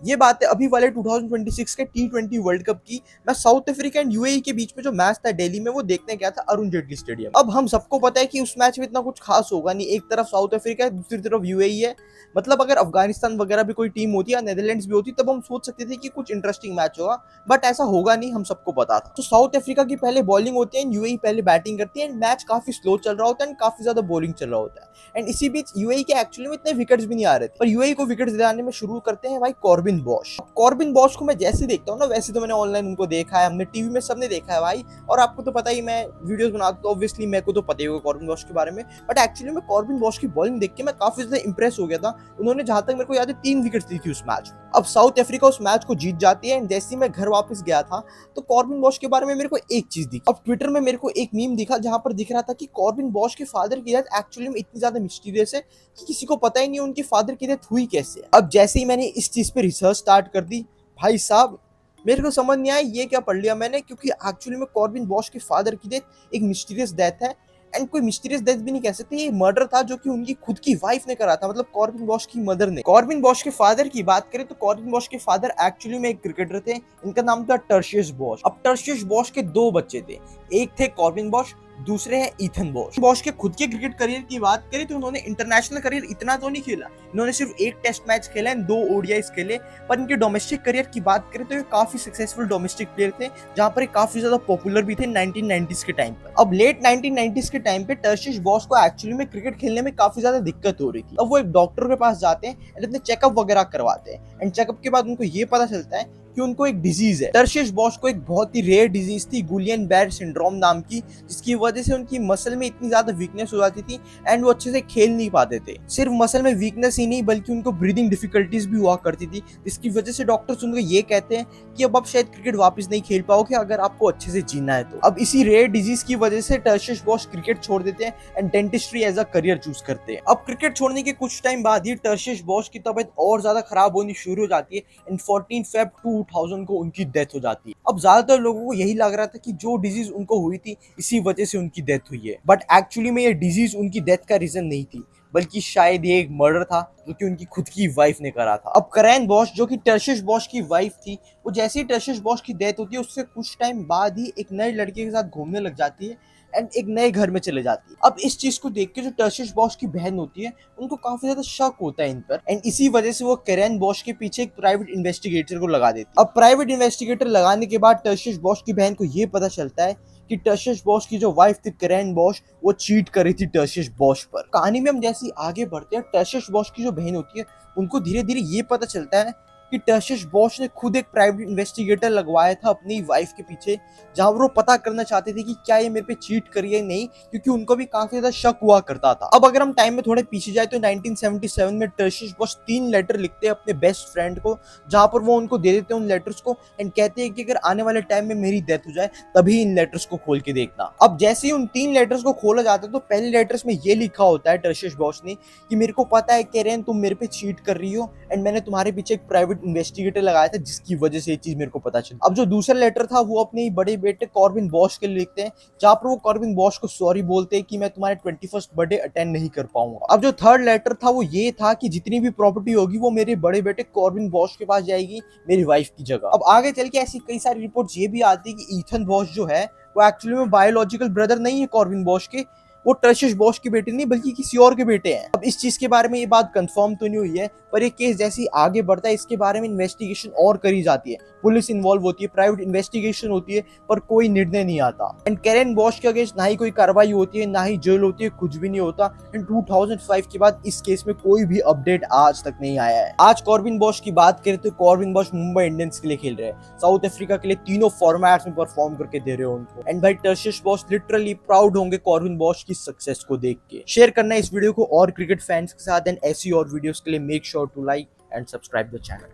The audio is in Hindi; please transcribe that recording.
ये बात है अभी वाले 2026 के T20 वर्ल्ड कप की। मैं साउथ अफ्रीका एंड यूएई के बीच में जो मैच था दिल्ली में, वो देखने गया था अरुण जेटली स्टेडियम। अब हम सबको पता है कि उस मैच में इतना कुछ खास होगा नहीं। एक तरफ साउथ अफ्रीका है, दूसरी तरफ यूएई है। मतलब अगर अफगानिस्तान वगैरह भी कोई टीम होती या नेदरलैंड्स भी होती तब हम सोच सकते थे कि कुछ इंटरेस्टिंग मैच होगा, बट ऐसा होगा नहीं, हम सबको पता था। तो साउथ अफ्रीका की पहले बॉलिंग होती है, यूएई पहले बैटिंग करती है एंड मैच काफी स्लो चल रहा होता है एंड काफी ज्यादा बोरिंग चल रहा होता है। एंड इसी बीच यूएई के एक्चुअली में इतने विकेट्स भी नहीं आ रहे थे, पर यूएई को विकेट्स दिलाने में शुरू करते हैं भाई कॉर्बिन बॉश। कॉर्बिन बॉश को मैं जैसे देखता हूँ ना, वैसे तो मैंने ऑनलाइन उनको देखा है, हमने टीवी में सबने देखा है भाई। और आपको तो पता ही, मैं वीडियोस बनाता हूँ, ऑब्वियसली मेरे को तो पता ही होगा कॉर्बिन बॉश के बारे में। बट एक्चुअली में कॉर्बिन बॉश की बॉलिंग देख के मैं काफी ज्यादा इंप्रेस हो गया था। उन्होंने जहां तक मेरे को याद है 3 विकेट्स दी थी उस मैच में। अब साउथ अफ्रीका उस मैच को जीत जाती है एंड जैसे ही मैं घर वापस गया था तो कॉर्बिन बॉश के बारे में मेरे को एक चीज दिखी। अब ट्विटर में मेरे को एक मीम दिखा जहां पर दिख रहा था कि कॉर्बिन बॉश के फादर की डेथ एक्चुअली में इतनी ज्यादा मिस्टीरियस है कि किसी को पता ही नहीं उनके फादर की डेथ हुई कैसे। अब जैसे ही मैंने इस चीज पे रिसर्च स्टार्ट कर दी, भाई साहब मेरे को समझ नहीं आया ये क्या पढ़ लिया मैंने, क्योंकि एक्चुअली में कॉर्बिन बॉश के फादर की डेथ एक मिस्टीरियस डेथ है। एंड कोई मिस्टीरियस डेथ भी नहीं कह सकते, ये मर्डर था जो कि उनकी खुद की वाइफ ने करा था, मतलब कॉर्बिन बॉश की मदर ने। कॉर्बिन बॉश के फादर की बात करें तो कॉर्बिन बॉश के फादर एक्चुअली में एक क्रिकेटर थे, इनका नाम था टर्शियस बॉश। अब टर्शियस बॉश के 2 बच्चे थे, एक थे कॉर्बिन बॉश, दूसरे हैं ईथन बॉश। बॉश के खुद के क्रिकेट करियर की बात करें तो उन्होंने इंटरनेशनल करियर इतना तो नहीं खेला, इन्होंने सिर्फ एक टेस्ट मैच खेला एंड 2 ओडीआईस खेले। पर इनके डोमेस्टिक करियर की बात करें तो ये काफी सक्सेसफुल डोमेस्टिक प्लेयर थे, जहां पर ये काफी ज्यादा पॉपुलर भी थे 1990s के टाइम पर। अब लेट 1990s के टाइम पे टर्शियस बॉश को एक्चुअली में क्रिकेट खेलने में काफी ज्यादा दिक्कत हो रही थी। अब वो एक डॉक्टर के पास जाते हैं एंड अपने चेकअप वगैरह करवाते हैं एंड चेकअप के बाद उनको ये पता चलता है कि उनको एक डिजीज है। टर्शियस बॉश को एक बहुत ही रेयर डिजीज थी, गुलियन बेयर सिंड्रोम नाम की, जिसकी वजह से उनकी मसल में इतनी ज्यादा वीकनेस हो जाती थी एंड वो अच्छे से खेल नहीं पाते थे। सिर्फ मसल में वीकनेस ही नहीं बल्कि उनको ब्रीदिंग डिफिकल्टीज भी हुआ करती थी, जिसकी वजह से डॉक्टर्स उनको ये कहते हैं कि अब आप शायद क्रिकेट वापस नहीं खेल पाओगे अगर आपको अच्छे से जीना है तो। अब इसी रेयर डिजीज की वजह से टर्शियस बॉश क्रिकेट छोड़ देते हैं and dentistry as a career choose करते हैं। अब क्रिकेट छोड़ने के कुछ टाइम बाद ही टर्शियस बॉश की तबीयत और ज्यादा खराब होनी शुरू हो जाती है एंड 14 फेब 2000 को उनकी डेथ हो जाती है। अब ज्यादातर लोगों को यही लग रहा था कि जो डिजीज उनको हुई थी इसी वजह से उनकी डेथ हुई है, बट एक्चुअली में ये डिजीज उनकी डेथ का रीजन नहीं थी, बल्कि शायद ये एक मर्डर था जो कि उनकी खुद की वाइफ ने करा था। अब करैन बॉश जो कि टर्शियस बॉश की वाइफ थी, वो जैसे ही टर्शियस बॉश की डेथ होती है उससे कुछ टाइम बाद ही एक नए लड़के के साथ घूमने लग जाती है एंड एक नए घर में चले जाती है। अब इस चीज को देख के जो टर्शियस बॉश की बहन होती है उनको काफी ज्यादा शक होता है इन पर एंड इसी वजह से वो करैन बॉश के पीछे एक प्राइवेट इन्वेस्टिगेटर को लगा देती है। अब प्राइवेट इन्वेस्टिगेटर लगाने के बाद टर्शियस बॉश की बहन को ये पता चलता है कि टर्शियस बॉश की जो वाइफ थी करैन बॉश, वो चीट कर रही थी टर्शियस बॉश पर। कहानी में हम जैसे आगे बढ़ते हैं, टर्शियस बॉश की जो बहन होती है उनको धीरे धीरे ये पता चलता है कि टर्शियस बॉश ने खुद एक प्राइवेट इन्वेस्टिगेटर लगवाया था अपनी वाइफ के पीछे, जहां वो पता करना चाहते थे कि क्या ये मेरे पे चीट करी है नहीं, क्योंकि उनको भी काफी ज्यादा शक हुआ करता था। अब अगर हम टाइम में थोड़े पीछे जाए तो 1977 में टर्शियस बॉश 3 लेटर लिखते हैं अपने बेस्ट फ्रेंड को, जहां पर वो उनको दे देते हैं उन लेटर्स को एंड कहते हैं कि अगर आने वाले टाइम में मेरी डेथ हो जाए तभी इन लेटर्स को खोल के देखना। अब जैसे ही उन 3 लेटर्स को खोला जाता है तो पहले लेटर्स में ये लिखा होता है टर्शियस बॉश ने कि मेरे को पता है कैरेन तुम मेरे पे चीट कर रही हो एंड मैंने तुम्हारे पीछे एक प्राइवेट इन्वेस्टिगेटर लगाया था जिसकी वजह से ये चीज मेरे को पता चली। अब जो दूसरा लेटर था वो अपने बड़े बेटे कॉर्बिन बॉश के लिए लिखते हैं, जहां पर वो कॉर्बिन बॉश को सॉरी बोलते हैं कि मैं तुम्हारे 21st बर्थडे अटेंड नहीं कर पाऊंगा। अब जो थर्ड लेटर था वो ये था कि जितनी भी प्रॉपर्टी होगी वो मेरे बड़े बेटे कॉर्बिन बॉश के पास जाएगी मेरी वाइफ की जगह। अब आगे चल के ऐसी कई सारी रिपोर्ट्स ये भी आती है कि ईथन बॉश जो है वो एक्चुअली में बायोलॉजिकल ब्रदर नहीं है कॉर्बिन बॉश के, वो टर्शियस बॉश के बेटे नहीं बल्कि किसी और के बेटे हैं। अब इस चीज के बारे में ये बात कंफर्म तो नहीं हुई है, पर ये केस जैसे ही आगे बढ़ता है इसके बारे में इन्वेस्टिगेशन और करी जाती है, पुलिस इन्वॉल्व होती है, प्राइवेट इन्वेस्टिगेशन होती है, पर कोई निर्णय नहीं आता एंड कैरेन बॉश के अगेंस्ट ना ही कोई कार्रवाई होती है ना ही जेल होती है, कुछ भी नहीं होता एंड 2005 के बाद इस केस में कोई भी अपडेट आज तक नहीं आया है। आज कॉर्बिन बॉश की बात करें तो कॉर्बिन बॉश मुंबई इंडियंस के लिए खेल रहे हैं, साउथ अफ्रीका के लिए तीनों फॉर्मेट्स में परफॉर्म करके दे रहे हो उनको एंड भाई टर्शियस बॉश लिटरली प्राउड होंगे कॉर्बिन बॉश की सक्सेस को देख के। शेयर करना इस वीडियो को और क्रिकेट फैंस के साथ एंड ऐसी और वीडियोस के लिए make sure to like and subscribe the channel.